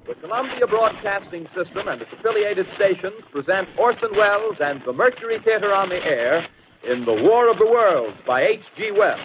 The Columbia Broadcasting System and its affiliated stations present Orson Welles and the Mercury Theater on the air in The War of the Worlds by H.G. Wells.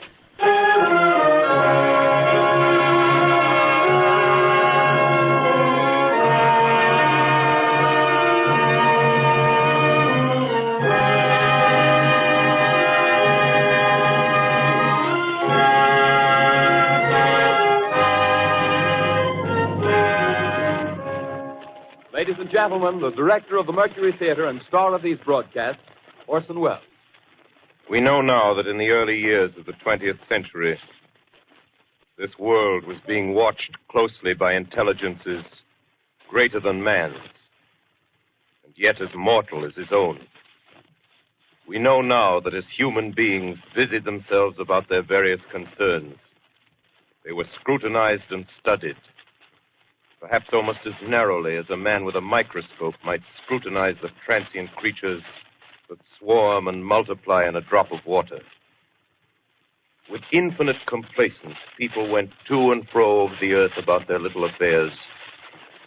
Ladies and gentlemen, the director of the Mercury Theater and star of these broadcasts, Orson Welles. We know now that in the early years of the 20th century, this world was being watched closely by intelligences greater than man's, and yet as mortal as his own. We know now that as human beings busied themselves about their various concerns, they were scrutinized and studied, perhaps almost as narrowly as a man with a microscope might scrutinize the transient creatures that swarm and multiply in a drop of water. With infinite complacence, people went to and fro over the earth about their little affairs,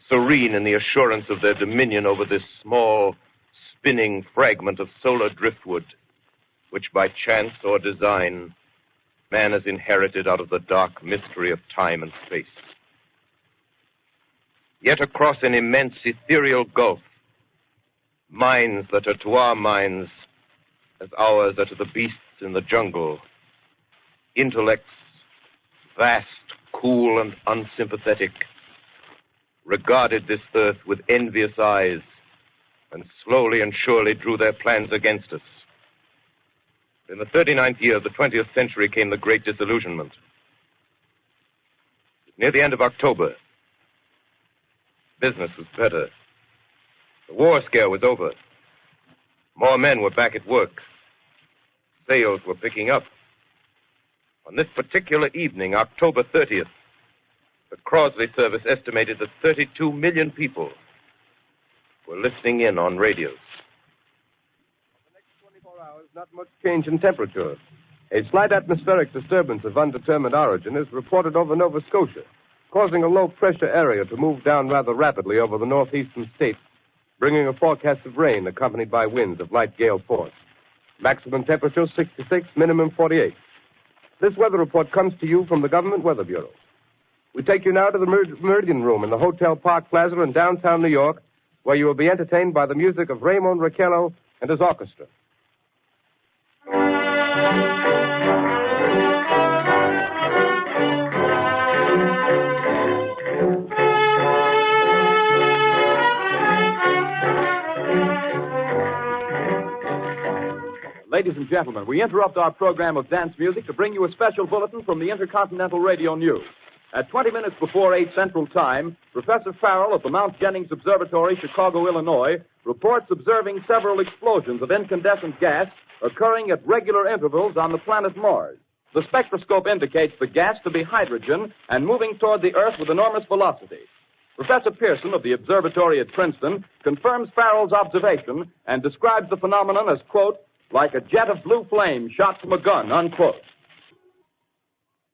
serene in the assurance of their dominion over this small, spinning fragment of solar driftwood, which by chance or design, man has inherited out of the dark mystery of time and space. Yet across an immense ethereal gulf, minds that are to our minds as ours are to the beasts in the jungle, intellects vast, cool, and unsympathetic, regarded this earth with envious eyes and slowly and surely drew their plans against us. In the 39th year of the 20th century came the Great Disillusionment. Near the end of October, business was better. The war scare was over. More men were back at work. Sales were picking up. On this particular evening, October 30th, the Crosley service estimated that 32 million people were listening in on radios. For the next 24 hours, not much change in temperature. A slight atmospheric disturbance of undetermined origin is reported over Nova Scotia, causing a low-pressure area to move down rather rapidly over the northeastern states, bringing a forecast of rain accompanied by winds of light gale force. Maximum temperature 66, minimum 48. This weather report comes to you from the Government Weather Bureau. We take you now to the Meridian Room in the Hotel Park Plaza in downtown New York, where you will be entertained by the music of Raymond Raquello and his orchestra. Ladies and gentlemen, we interrupt our program of dance music to bring you a special bulletin from the Intercontinental Radio News. At 20 minutes before 8 Central Time, Professor Farrell of the Mount Jennings Observatory, Chicago, Illinois, reports observing several explosions of incandescent gas occurring at regular intervals on the planet Mars. The spectroscope indicates the gas to be hydrogen and moving toward the Earth with enormous velocity. Professor Pearson of the observatory at Princeton confirms Farrell's observation and describes the phenomenon as, quote, like a jet of blue flame shot from a gun, unquote.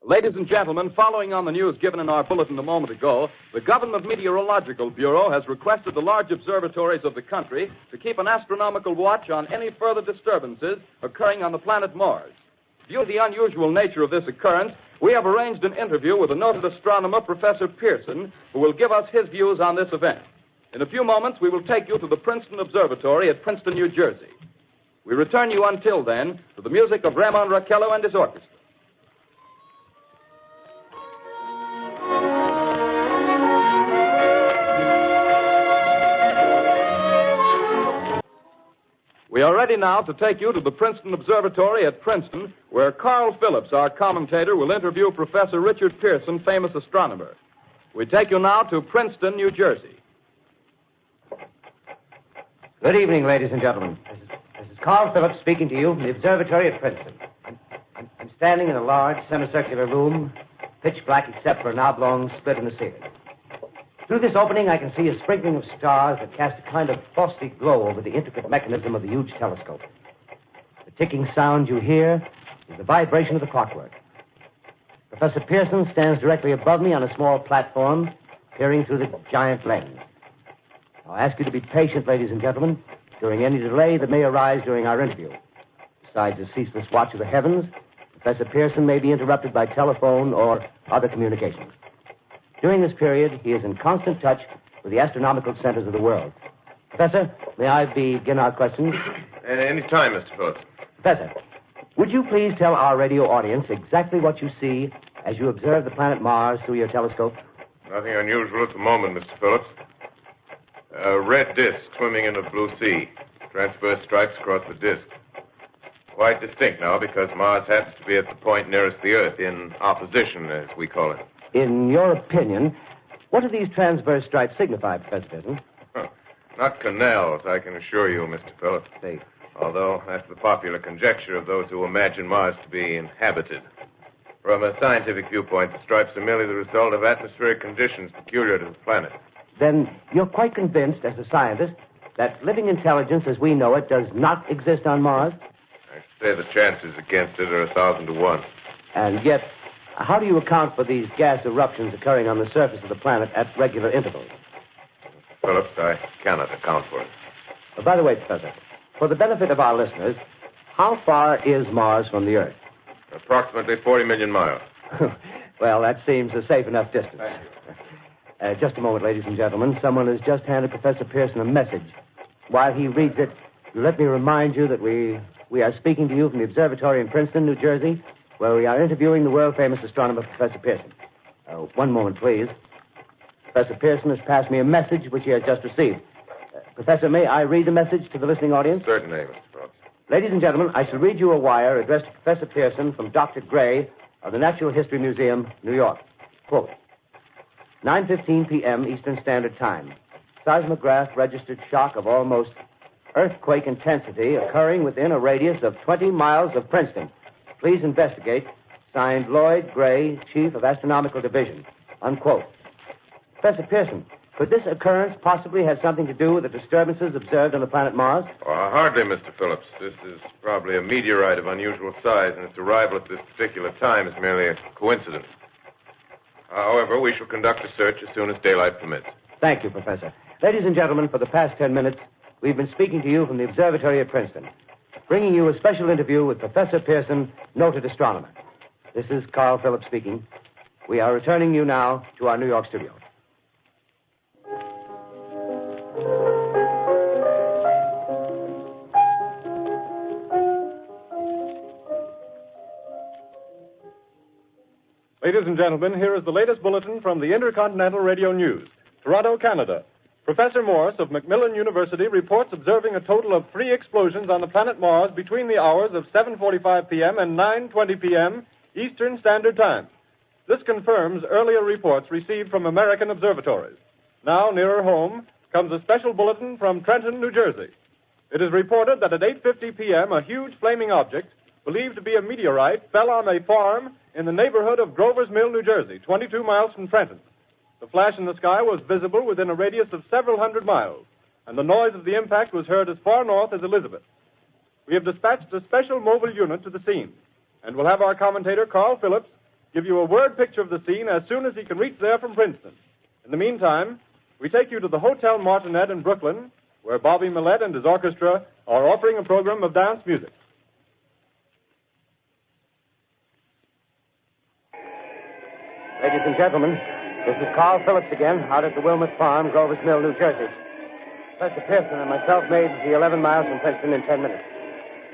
Ladies and gentlemen, following on the news given in our bulletin a moment ago, the Government Meteorological Bureau has requested the large observatories of the country to keep an astronomical watch on any further disturbances occurring on the planet Mars. Due to the unusual nature of this occurrence, we have arranged an interview with the noted astronomer, Professor Pearson, who will give us his views on this event. In a few moments, we will take you to the Princeton Observatory at Princeton, New Jersey. We return you until then to the music of Raymond Raquello and his orchestra. We are ready now to take you to the Princeton Observatory at Princeton, where Carl Phillips, our commentator, will interview Professor Richard Pearson, famous astronomer. We take you now to Princeton, New Jersey. Good evening, ladies and gentlemen. This is Carl Phillips speaking to you from the observatory at Princeton. I'm standing in a large semicircular room, pitch black except for an oblong split in the ceiling. Through this opening, I can see a sprinkling of stars that cast a kind of frosty glow over the intricate mechanism of the huge telescope. The ticking sound you hear is the vibration of the clockwork. Professor Pearson stands directly above me on a small platform, peering through the giant lens. I'll ask you to be patient, ladies and gentlemen, during any delay that may arise during our interview. Besides the ceaseless watch of the heavens, Professor Pearson may be interrupted by telephone or other communications. During this period, he is in constant touch with the astronomical centers of the world. Professor, may I begin our questions? At any time, Mr. Phillips. Professor, would you please tell our radio audience exactly what you see as you observe the planet Mars through your telescope? Nothing unusual at the moment, Mr. Phillips. A red disk swimming in a blue sea. Transverse stripes across the disk. Quite distinct now because Mars happens to be at the point nearest the Earth, in opposition, as we call it. In your opinion, what do these transverse stripes signify, Professor Pearson? Not canals, I can assure you, Mr. Phillips. See. Although that's the popular conjecture of those who imagine Mars to be inhabited. From a scientific viewpoint, the stripes are merely the result of atmospheric conditions peculiar to the planet. Then you're quite convinced, as a scientist, that living intelligence as we know it does not exist on Mars? I should say the chances against it are 1,000 to 1. And yet, how do you account for these gas eruptions occurring on the surface of the planet at regular intervals? Phillips, I cannot account for it. By the way, Professor, for the benefit of our listeners, how far is Mars from the Earth? Approximately 40 million miles. Well, that seems a safe enough distance. Just a moment, ladies and gentlemen. Someone has just handed Professor Pearson a message. While he reads it, let me remind you that we are speaking to you from the observatory in Princeton, New Jersey, where we are interviewing the world-famous astronomer, Professor Pearson. One moment, please. Professor Pearson has passed me a message which he has just received. Professor, may I read the message to the listening audience? Certainly, Mr. Phillips. Ladies and gentlemen, I shall read you a wire addressed to Professor Pearson from Dr. Gray of the Natural History Museum, New York. Quote, 9:15 p.m. Eastern Standard Time. Seismograph registered shock of almost earthquake intensity occurring within a radius of 20 miles of Princeton. Please investigate. Signed, Lloyd Gray, Chief of Astronomical Division. Unquote. Professor Pearson, could this occurrence possibly have something to do with the disturbances observed on the planet Mars? Hardly, Mr. Phillips. This is probably a meteorite of unusual size, and its arrival at this particular time is merely a coincidence. However, we shall conduct a search as soon as daylight permits. Thank you, Professor. Ladies and gentlemen, for the past 10 minutes, we've been speaking to you from the observatory at Princeton, bringing you a special interview with Professor Pearson, noted astronomer. This is Carl Phillips speaking. We are returning you now to our New York studio. Ladies and gentlemen, here is the latest bulletin from the Intercontinental Radio News. Toronto, Canada. Professor Morse of Macmillan University reports observing a total of 3 explosions on the planet Mars between the hours of 7:45 p.m. and 9:20 p.m. Eastern Standard Time. This confirms earlier reports received from American observatories. Now, nearer home, comes a special bulletin from Trenton, New Jersey. It is reported that at 8:50 p.m., a huge flaming object, believed to be a meteorite, fell on a farm in the neighborhood of Grover's Mill, New Jersey, 22 miles from Trenton. The flash in the sky was visible within a radius of several hundred miles, and the noise of the impact was heard as far north as Elizabeth. We have dispatched a special mobile unit to the scene, and we'll have our commentator, Carl Phillips, give you a word picture of the scene as soon as he can reach there from Princeton. In the meantime, we take you to the Hotel Martinet in Brooklyn, where Bobby Millett and his orchestra are offering a program of dance music. Ladies and gentlemen, this is Carl Phillips again, out at the Wilmot Farm, Grover's Mill, New Jersey. Professor Pearson and myself made the 11 miles from Princeton in 10 minutes.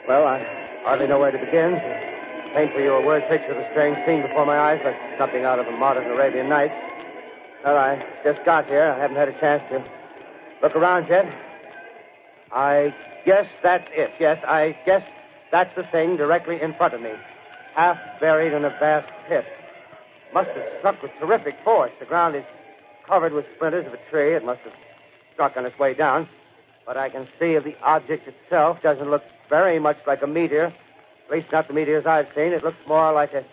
Well, I hardly know where to begin. To paint for you a word picture of the strange scene before my eyes, like something out of a modern Arabian Nights. Well, I just got here. I haven't had a chance to look around yet. I guess that's it. Yes, I guess that's the thing directly in front of me, half buried in a vast pit. Must have struck with terrific force. The ground is covered with splinters of a tree. It must have struck on its way down. But I can see the object itself doesn't look very much like a meteor. At least not the meteors I've seen. It looks more like a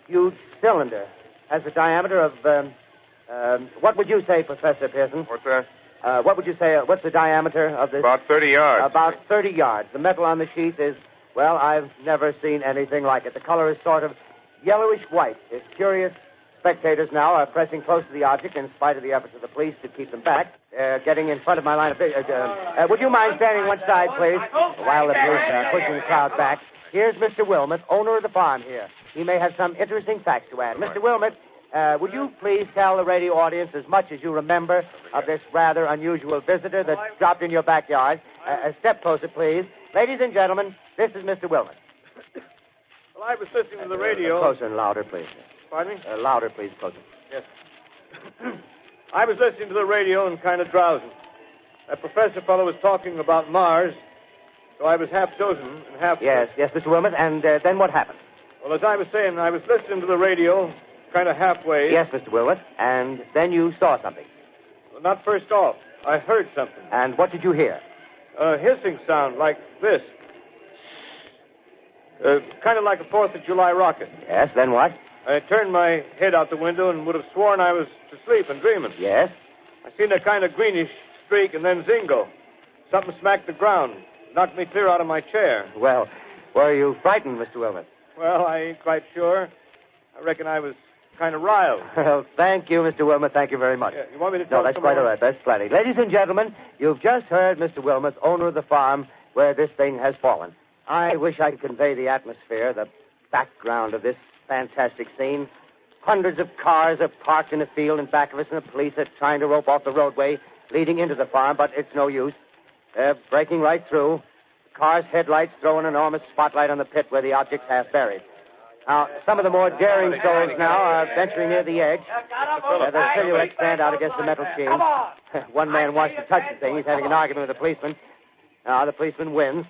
huge cylinder. Has a diameter of, what would you say, Professor Pearson? What's that? What would you say, what's the diameter of this? About 30 yards. About 30 yards. The metal on the sheath is, well, I've never seen anything like it. The color is sort of yellowish white. It's curious, spectators now are pressing close to the object in spite of the efforts of the police to keep them back. Getting in front of my line of vision. Would you mind standing one side, please? While the police are pushing the crowd back. Here's Mr. Wilmot, owner of the farm here. He may have some interesting facts to add. Mr. Wilmot, would you please tell the radio audience as much as you remember of this rather unusual visitor that dropped in your backyard? A step closer, please. Ladies and gentlemen, this is Mr. Wilmot. Well, I was listening to the radio. Closer and louder, please. Pardon me? Louder, please, closer. Yes. I was listening to the radio and kind of drowsing. That professor fellow was talking about Mars, so I was half chosen and half... Yes, Mr. Wilmot, and then what happened? Well, as I was saying, I was listening to the radio, kind of halfway. Yes, Mr. Wilmot, and then you saw something. Well, not first off. I heard something. And what did you hear? A hissing sound like this. Kind of like a 4th of July rocket. Yes, then what? I turned my head out the window and would have sworn I was asleep and dreaming. Yes? I seen a kind of greenish streak and then zingo. Something smacked the ground, knocked me clear out of my chair. Well, were you frightened, Mr. Wilmot? Well, I ain't quite sure. I reckon I was kind of riled. Well, thank you, Mr. Wilmot. Thank you very much. Yeah, you want me to tell No, that's quite all right. That's plenty. Ladies and gentlemen, you've just heard Mr. Wilmot, owner of the farm where this thing has fallen. I wish I could convey the atmosphere, the background of this fantastic scene. Hundreds of cars are parked in a field in back of us, and the police are trying to rope off the roadway leading into the farm, but it's no use. They're breaking right through. The car's headlights throw an enormous spotlight on the pit where the object's half buried. Now, some of the more daring souls now are venturing near the edge. Their silhouettes stand out against the metal sheen. One man wants to touch the thing. He's having an argument with the policeman. Now, the policeman wins.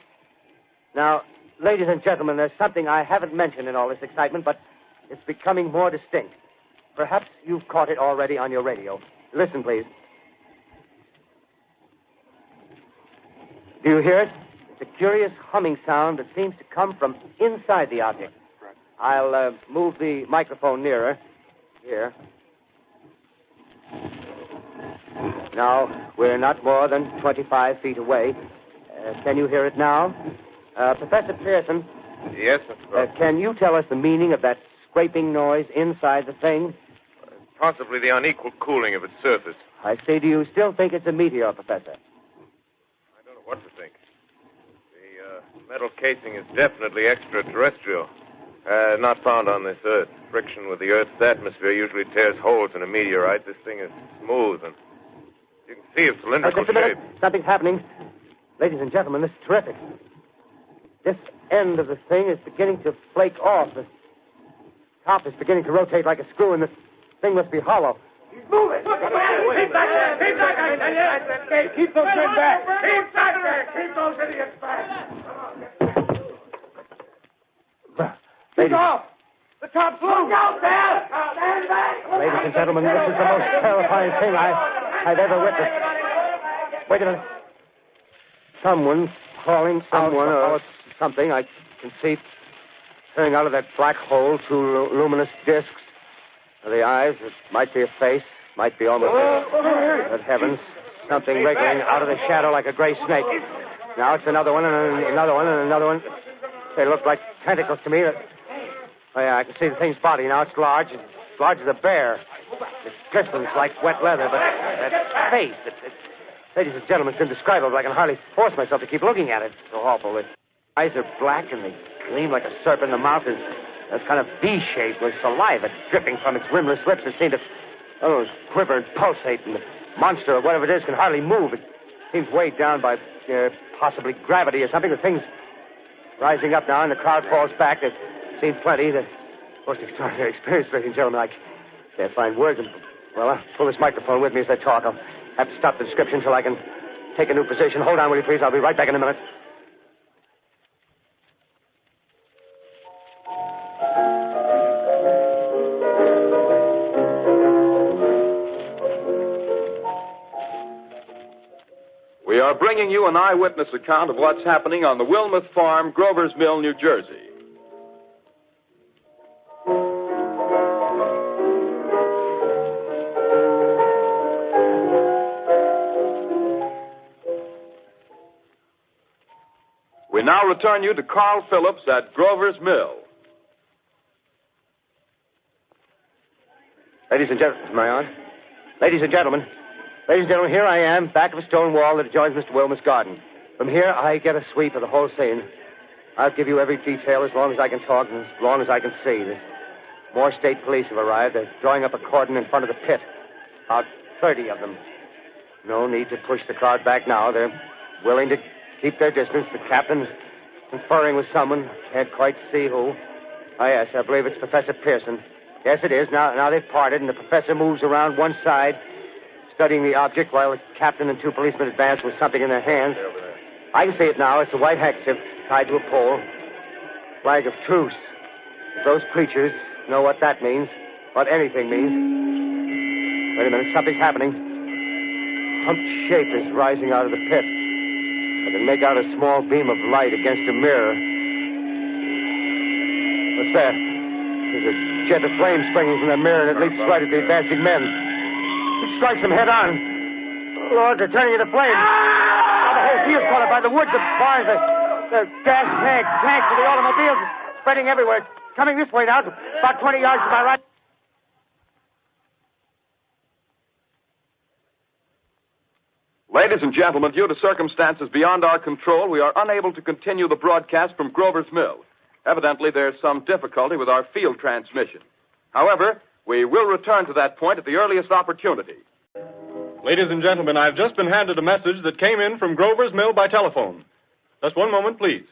Now, ladies and gentlemen, there's something I haven't mentioned in all this excitement, but it's becoming more distinct. Perhaps you've caught it already on your radio. Listen, please. Do you hear it? It's a curious humming sound that seems to come from inside the object. I'll move the microphone nearer. Here. Now, we're not more than 25 feet away. Can you hear it now? Professor Pearson. Yes, Mr. Can you tell us the meaning of that scraping noise inside the thing? Possibly the unequal cooling of its surface. I say, do you still think it's a meteor, Professor? I don't know what to think. The metal casing is definitely extraterrestrial. Not found on this Earth. Friction with the Earth's atmosphere usually tears holes in a meteorite. This thing is smooth, and you can see its cylindrical just a minute. shape. Something's happening. Ladies and gentlemen, this is terrific. This end of the thing is beginning to flake off. The top is beginning to rotate like a screw, and the thing must be hollow. He's moving. Keep back there. Keep back there. Keep those men back. Keep back there. Keep those idiots back. He's off. The top's loose. Look out there. Stand back. Ladies and gentlemen, this is the most terrifying thing I've ever witnessed. Wait a minute. Someone's calling someone or something. I can see turning out of that black hole two luminous discs. The eyes, it might be a face, might be almost Good heavens, something wriggling out of the shadow like a gray snake. Now it's another one and another one and another one. They look like tentacles to me. Oh, yeah, I can see the thing's body now. It's large as a bear. It glistens like wet leather, but that face, ladies and gentlemen, it's indescribable. I can hardly force myself to keep looking at it. It's so awful. The eyes are black and they gleam like a serpent. The mouth is kind of V-shaped with saliva dripping from its rimless lips that seem to quiver and pulsate. And the monster or whatever it is can hardly move. It seems weighed down by possibly gravity or something. The thing's rising up now and the crowd falls back. They've seen plenty. The most extraordinary experience, ladies and gentlemen. I can't find words. Well, I'll pull this microphone with me as I talk. I'll have to stop the description until I can take a new position. Hold on, will you, please? I'll be right back in a minute. We are bringing you an eyewitness account of what's happening on the Wilmuth Farm, Grover's Mill, New Jersey. We now return you to Carl Phillips at Grover's Mill. Ladies and gentlemen, am I on? Ladies and gentlemen, here I am, back of a stone wall that adjoins Mr. Wilmer's garden. From here, I get a sweep of the whole scene. I'll give you every detail as long as I can talk and as long as I can see. More state police have arrived. They're drawing up a cordon in front of the pit. About 30 of them. No need to push the crowd back now. They're willing to keep their distance. The captain's conferring with someone. Can't quite see who. Oh, yes, I believe it's Professor Pearson. Yes, it is. Now they've parted, and the professor moves around one side, studying the object while the captain and two policemen advance with something in their hands. I can see it now. It's a white handkerchief tied to a pole. Flag of truce. If those creatures know what that means, what anything means. Wait a minute, something's happening. A humped shape is rising out of the pit. I can make out a small beam of light against a mirror. What's that? There's a jet of flame springing from the mirror, and it leaps right at the advancing men. It strikes them head on. Lord, they're turning into flames. Now the whole field's caught up by the woods, the barns, the gas tanks of the automobiles spreading everywhere. It's coming this way now, about 20 yards to my right. Ladies and gentlemen, due to circumstances beyond our control, we are unable to continue the broadcast from Grover's Mill. Evidently, there's some difficulty with our field transmission. However, we will return to that point at the earliest opportunity. Ladies and gentlemen, I've just been handed a message that came in from Grover's Mill by telephone. Just one moment, please.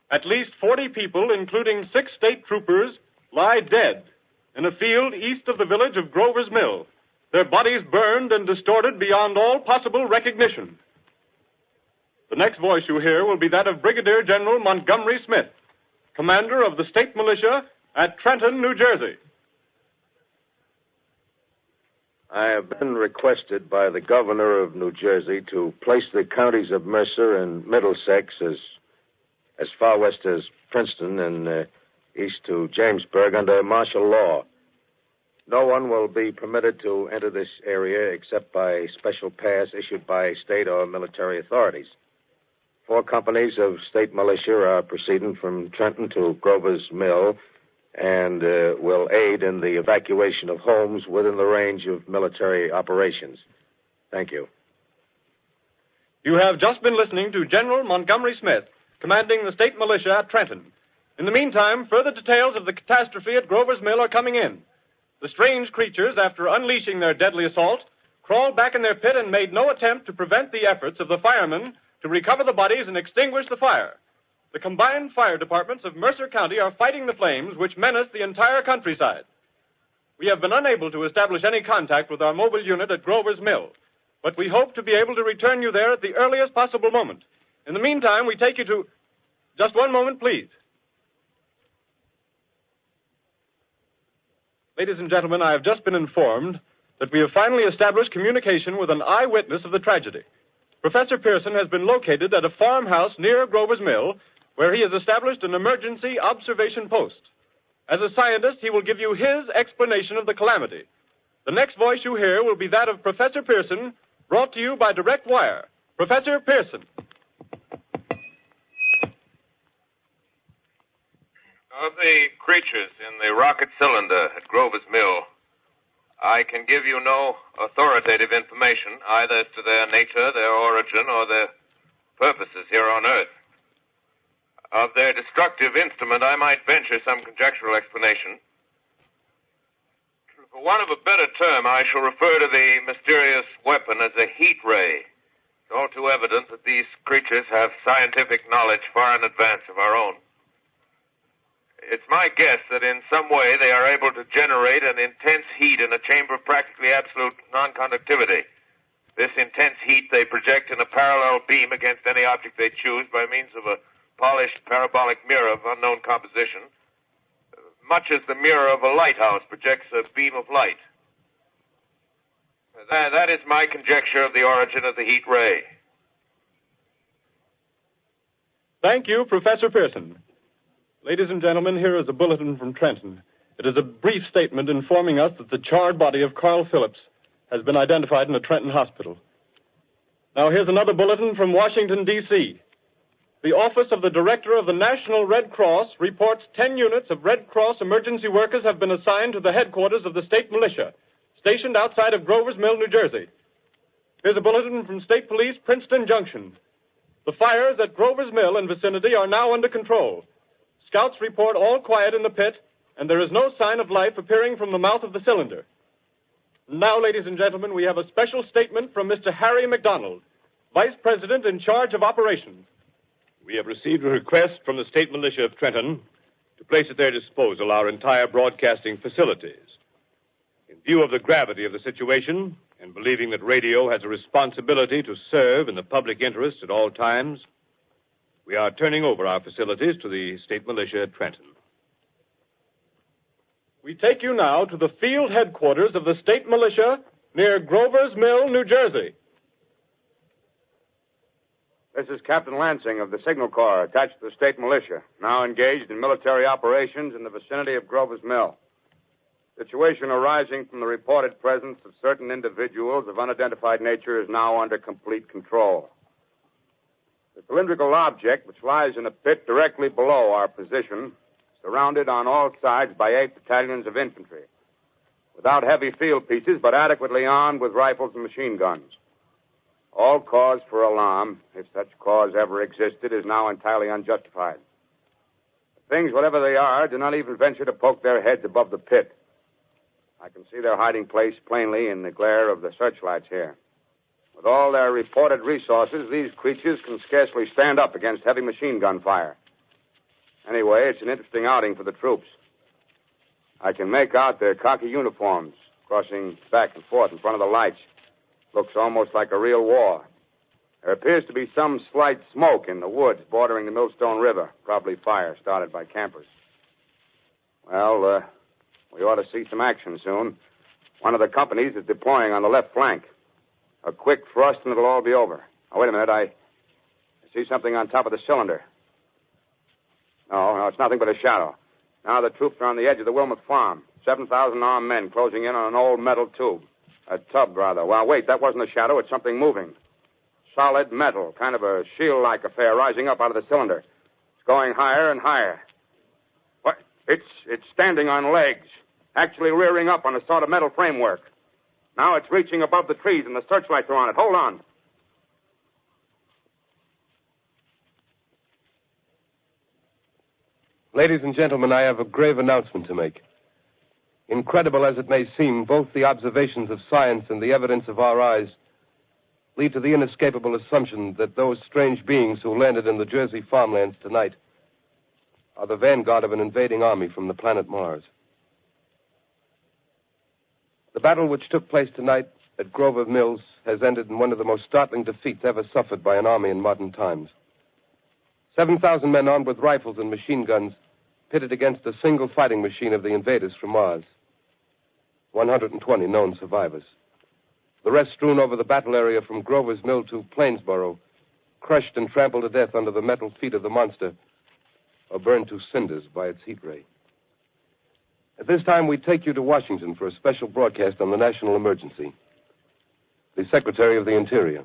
At least 40 people, including 6 state troopers, lie dead in a field east of the village of Grover's Mill. Their bodies burned and distorted beyond all possible recognition. The next voice you hear will be that of Brigadier General Montgomery Smith, commander of the state militia at Trenton, New Jersey. I have been requested by the governor of New Jersey to place the counties of Mercer and Middlesex as far west as Princeton and east to Jamesburg under martial law. No one will be permitted to enter this area except by special pass issued by state or military authorities. 4 companies of state militia are proceeding from Trenton to Grover's Mill and will aid in the evacuation of homes within the range of military operations. Thank you. You have just been listening to General Montgomery Smith, commanding the state militia at Trenton. In the meantime, further details of the catastrophe at Grover's Mill are coming in. The strange creatures, after unleashing their deadly assault, crawled back in their pit and made no attempt to prevent the efforts of the firemen to recover the bodies and extinguish the fire. The combined fire departments of Mercer County are fighting the flames which menace the entire countryside. We have been unable to establish any contact with our mobile unit at Grover's Mill, but we hope to be able to return you there at the earliest possible moment. In the meantime, we take you to... Just one moment, please. Ladies and gentlemen, I have just been informed that we have finally established communication with an eyewitness of the tragedy. Professor Pearson has been located at a farmhouse near Grover's Mill, where he has established an emergency observation post. As a scientist, he will give you his explanation of the calamity. The next voice you hear will be that of Professor Pearson, brought to you by direct wire. Professor Pearson. Of the creatures in the rocket cylinder at Grover's Mill, I can give you no authoritative information either as to their nature, their origin, or their purposes here on Earth. Of their destructive instrument, I might venture some conjectural explanation. For want of a better term, I shall refer to the mysterious weapon as a heat ray. It's all too evident that these creatures have scientific knowledge far in advance of our own. It's my guess that in some way they are able to generate an intense heat in a chamber of practically absolute non-conductivity. This intense heat they project in a parallel beam against any object they choose by means of a polished parabolic mirror of unknown composition, much as the mirror of a lighthouse projects a beam of light. That is my conjecture of the origin of the heat ray. Thank you, Professor Pearson. Ladies and gentlemen, here is a bulletin from Trenton. It is a brief statement informing us that the charred body of Carl Phillips has been identified in a Trenton hospital. Now, here's another bulletin from Washington, D.C. the Office of the Director of the National Red Cross reports 10 units of Red Cross emergency workers have been assigned to the headquarters of the state militia, stationed outside of Grover's Mill, New Jersey. Here's a bulletin from State Police, Princeton Junction. The fires at Grover's Mill and vicinity are now under control. Scouts report all quiet in the pit, and there is no sign of life appearing from the mouth of the cylinder. Now, ladies and gentlemen, we have a special statement from Mr. Harry McDonald, Vice President in charge of operations. We have received a request from the state militia of Trenton to place at their disposal our entire broadcasting facilities. In view of the gravity of the situation, and believing that radio has a responsibility to serve in the public interest at all times, we are turning over our facilities to the state militia at Trenton. We take you now to the field headquarters of the state militia near Grover's Mill, New Jersey. This is Captain Lansing of the Signal Corps, attached to the state militia, now engaged in military operations in the vicinity of Grover's Mill. Situation arising from the reported presence of certain individuals of unidentified nature is now under complete control. The cylindrical object, which lies in a pit directly below our position, surrounded on all sides by 8 battalions of infantry, without heavy field pieces, but adequately armed with rifles and machine guns. All cause for alarm, if such cause ever existed, is now entirely unjustified. Things, whatever they are, do not even venture to poke their heads above the pit. I can see their hiding place plainly in the glare of the searchlights here. With all their reported resources, these creatures can scarcely stand up against heavy machine gun fire. Anyway, it's an interesting outing for the troops. I can make out their khaki uniforms crossing back and forth in front of the lights. Looks almost like a real war. There appears to be some slight smoke in the woods bordering the Millstone River, probably fire started by campers. Well, we ought to see some action soon. One of the companies is deploying on the left flank. A quick thrust and it'll all be over. Now, wait a minute. I see something on top of the cylinder. No, it's nothing but a shadow. Now the troops are on the edge of the Wilmot Farm. 7,000 armed men closing in on an old metal tube. A tub, rather. Well, wait, that wasn't a shadow. It's something moving. Solid metal, kind of a shield-like affair rising up out of the cylinder. It's going higher and higher. What? It's standing on legs, actually rearing up on a sort of metal framework. Now it's reaching above the trees and the searchlights are on it. Hold on. Ladies and gentlemen, I have a grave announcement to make. Incredible as it may seem, both the observations of science and the evidence of our eyes lead to the inescapable assumption that those strange beings who landed in the Jersey farmlands tonight are the vanguard of an invading army from the planet Mars. The battle which took place tonight at Grover Mills has ended in one of the most startling defeats ever suffered by an army in modern times. 7,000 men armed with rifles and machine guns pitted against a single fighting machine of the invaders from Mars. 120 known survivors. The rest strewn over the battle area from Grover's Mill to Plainsboro, crushed and trampled to death under the metal feet of the monster, or burned to cinders by its heat ray. At this time, we take you to Washington for a special broadcast on the national emergency. The Secretary of the Interior.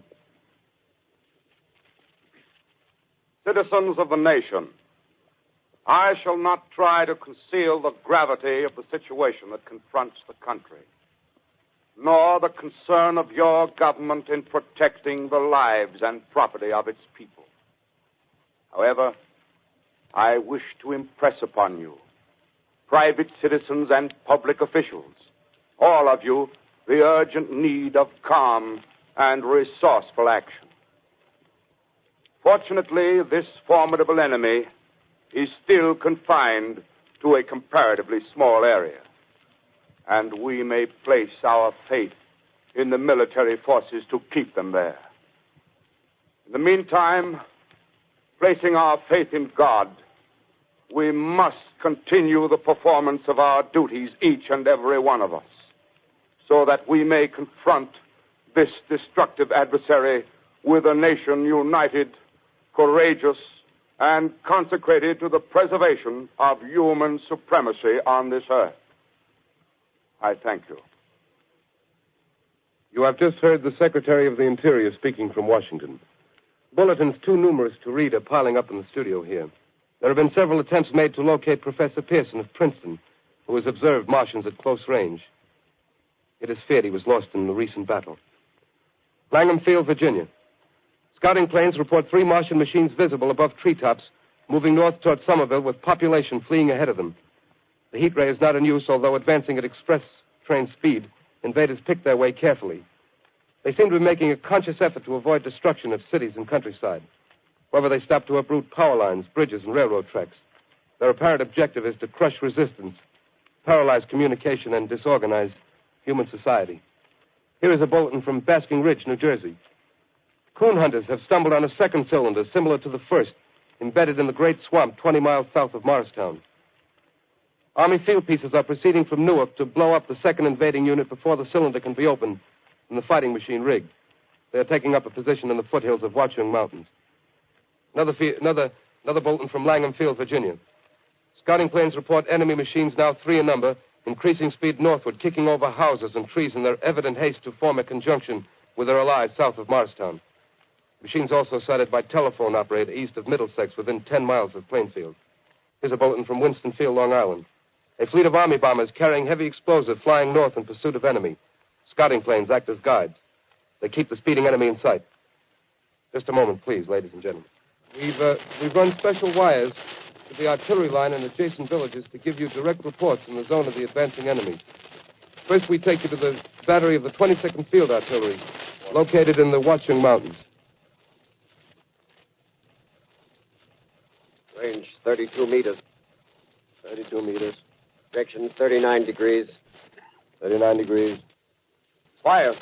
Citizens of the nation, I shall not try to conceal the gravity of the situation that confronts the country, nor the concern of your government in protecting the lives and property of its people. However, I wish to impress upon you, private citizens and public officials, all of you, the urgent need of calm and resourceful action. Fortunately, this formidable enemy is still confined to a comparatively small area, and we may place our faith in the military forces to keep them there. In the meantime, placing our faith in God, we must continue the performance of our duties, each and every one of us, so that we may confront this destructive adversary with a nation united, courageous, and consecrated to the preservation of human supremacy on this earth. I thank you. You have just heard the Secretary of the Interior speaking from Washington. Bulletins too numerous to read are piling up in the studio here. There have been several attempts made to locate Professor Pearson of Princeton, who has observed Martians at close range. It is feared he was lost in the recent battle. Langham Field, Virginia. Scouting planes report 3 Martian machines visible above treetops, moving north toward Somerville with population fleeing ahead of them. The heat ray is not in use, although advancing at express train speed, invaders pick their way carefully. They seem to be making a conscious effort to avoid destruction of cities and countryside. However, they stop to uproot power lines, bridges, and railroad tracks. Their apparent objective is to crush resistance, paralyze communication, and disorganize human society. Here is a bulletin from Basking Ridge, New Jersey. Coon hunters have stumbled on a second cylinder similar to the first, embedded in the great swamp 20 miles south of Morristown. Army field pieces are proceeding from Newark to blow up the second invading unit before the cylinder can be opened and the fighting machine rigged. They are taking up a position in the foothills of Watchung Mountains. Another bulletin from Langham Field, Virginia. Scouting planes report enemy machines, now 3 in number, increasing speed northward, kicking over houses and trees in their evident haste to form a conjunction with their allies south of Morristown. Machines also sighted by telephone operator east of Middlesex within 10 miles of Plainfield. Here's a bulletin from Winston Field, Long Island. A fleet of Army bombers carrying heavy explosive flying north in pursuit of enemy. Scouting planes act as guides. They keep the speeding enemy in sight. Just a moment, please, ladies and gentlemen. We've run special wires to the artillery line in adjacent villages to give you direct reports in the zone of the advancing enemy. First, we take you to the battery of the 22nd Field Artillery, located in the Watchung Mountains. Range 32 meters. 32 meters. Direction 39 degrees. 39 degrees. Fire.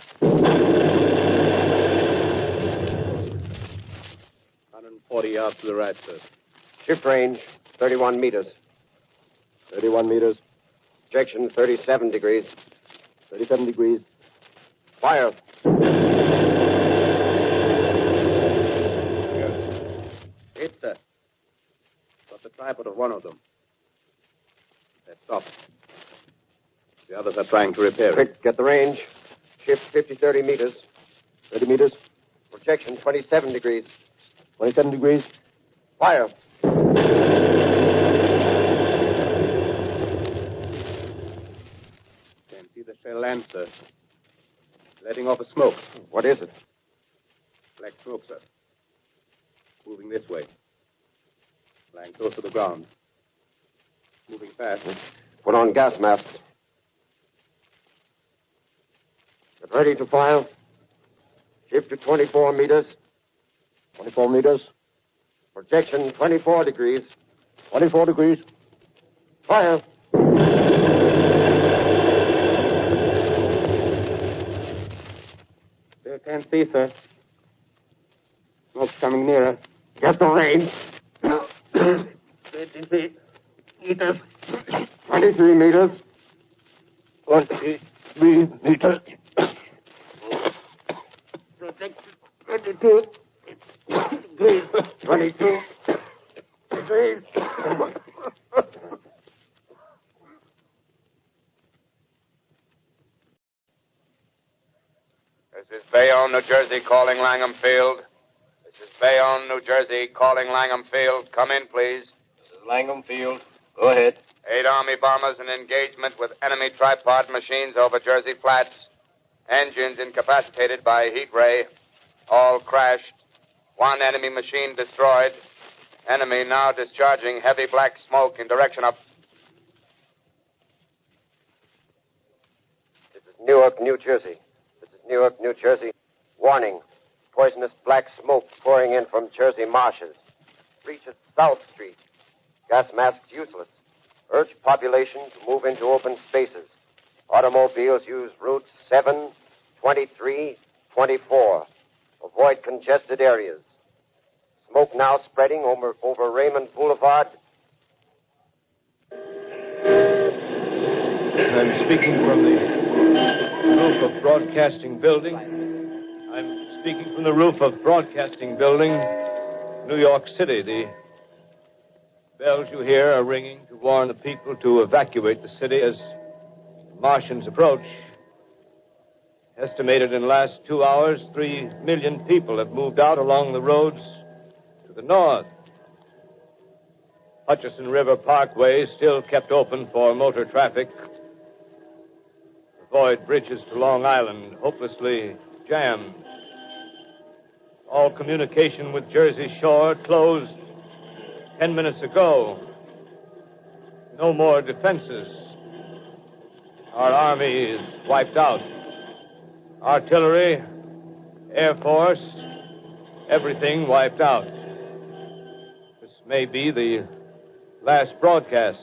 140 yards to the right, sir. Shift range 31 meters. 31 meters. Direction 37 degrees. 37 degrees. Fire. Hit, sir. Got the tripod of one of them. They're stopped. The others are trying to repair it. Quick, get the range. Shift 30 meters. 30 meters. Projection 27 degrees. 27 degrees. Fire. Can't see the shell land, sir. Letting off a smoke. What is it? Black smoke, sir. Moving this way. Lying close to the ground. Moving fast. Put on gas masks. Get ready to fire. Shift to 24 meters. 24 meters. Projection 24 degrees. 24 degrees. Fire. Still can't see, sir. Smoke's coming nearer. Get the range. 23 meters. 23 meters. 23 meters. Protect 22 degrees. 22 degrees. This is Bayonne, New Jersey, calling Langham Field. This is Bayonne, New Jersey, calling Langham Field. Come in, please. This is Langham Field. Go ahead. 8 Army bombers in engagement with enemy tripod machines over Jersey Flats. Engines incapacitated by heat ray. All crashed. 1 enemy machine destroyed. Enemy now discharging heavy black smoke in direction of... This is Newark, New Jersey. This is Newark, New Jersey. Warning. Poisonous black smoke pouring in from Jersey marshes. Reaches South Street. Gas masks useless. Urge population to move into open spaces. Automobiles use routes 7, 23, 24. Avoid congested areas. Smoke now spreading over Raymond Boulevard. I'm speaking from the roof of Broadcasting Building. I'm speaking from the roof of Broadcasting Building, New York City. The bells you hear are ringing to warn the people to evacuate the city as the Martians approach. Estimated in the last 2 hours, 3 million people have moved out along the roads to the north. Hutchison River Parkway still kept open for motor traffic. The void bridges to Long Island hopelessly jammed. All communication with Jersey Shore closed 10 minutes ago. No more defenses. Our army is wiped out. Artillery, Air Force, everything wiped out. This may be the last broadcast.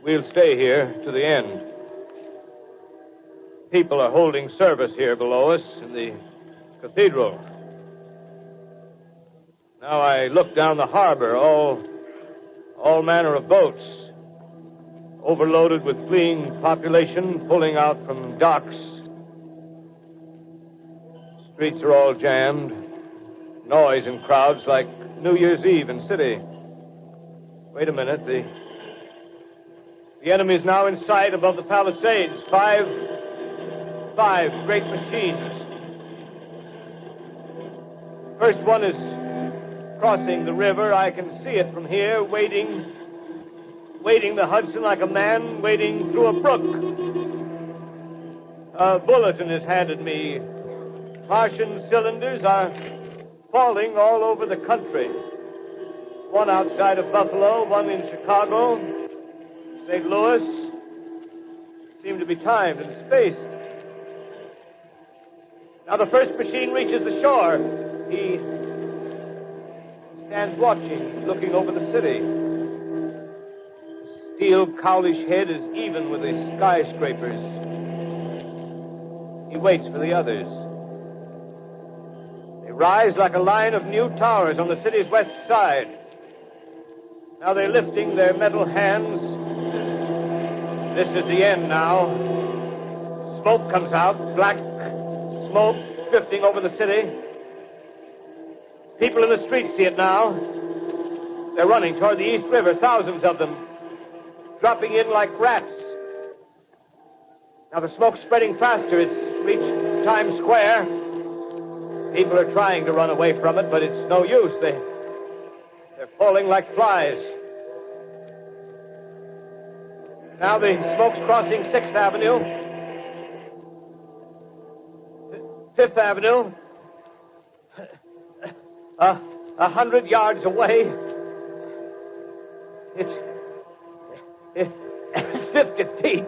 We'll stay here to the end. People are holding service here below us in the cathedral. Now I look down the harbor, all manner of boats, overloaded with fleeing population pulling out from docks. Streets are all jammed. Noise and crowds like New Year's Eve in city. Wait a minute. The enemy is now in sight above the Palisades. Five great machines. First one is crossing the river. I can see it from here, wading the Hudson like a man wading through a brook. A bulletin is handed me. Martian cylinders are falling all over the country. One outside of Buffalo, one in Chicago, St. Louis. Seem to be timed and spaced. Now the first machine reaches the shore. He stands watching, looking over the city. The steel cowlish head is even with the skyscrapers. He waits for the others. They rise like a line of new towers on the city's west side. Now they're lifting their metal hands. This is the end now. Smoke comes out, black smoke drifting over the city. People in the streets see it now. They're running toward the East River, thousands of them, dropping in like rats. Now the smoke's spreading faster. It's reached Times Square. People are trying to run away from it, but it's no use. They're falling like flies. Now the smoke's crossing 6th Avenue, 5th Avenue. 100 yards away. It's 50 feet.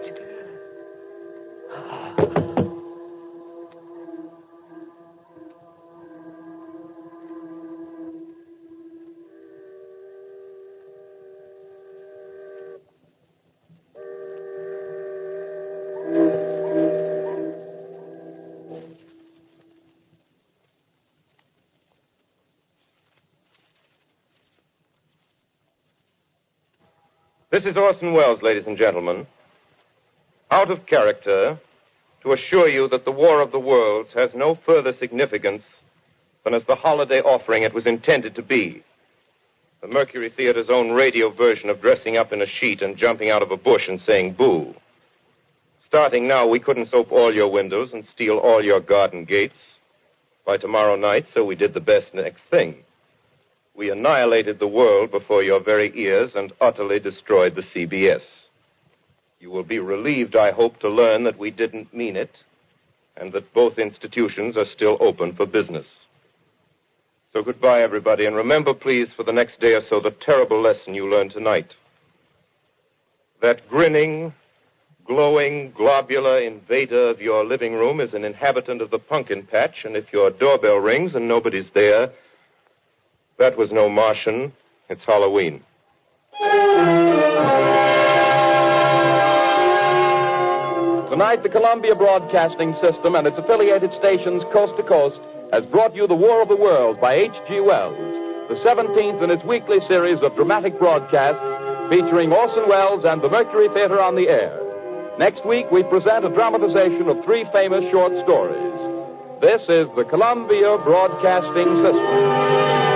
This is Orson Welles, ladies and gentlemen. Out of character, to assure you that the War of the Worlds has no further significance than as the holiday offering it was intended to be. The Mercury Theater's own radio version of dressing up in a sheet and jumping out of a bush and saying boo. Starting now, we couldn't soap all your windows and steal all your garden gates. By tomorrow night, so we did the best next thing. We annihilated the world before your very ears and utterly destroyed the CBS. You will be relieved, I hope, to learn that we didn't mean it and that both institutions are still open for business. So goodbye, everybody, and remember, please, for the next day or so, the terrible lesson you learned tonight. That grinning, glowing, globular invader of your living room is an inhabitant of the pumpkin patch, and if your doorbell rings and nobody's there, that was no Martian. It's Halloween. Tonight, the Columbia Broadcasting System and its affiliated stations coast to coast has brought you The War of the Worlds by H.G. Wells, the 17th in its weekly series of dramatic broadcasts featuring Orson Welles and the Mercury Theater on the air. Next week, we present a dramatization of 3 famous short stories. This is the Columbia Broadcasting System.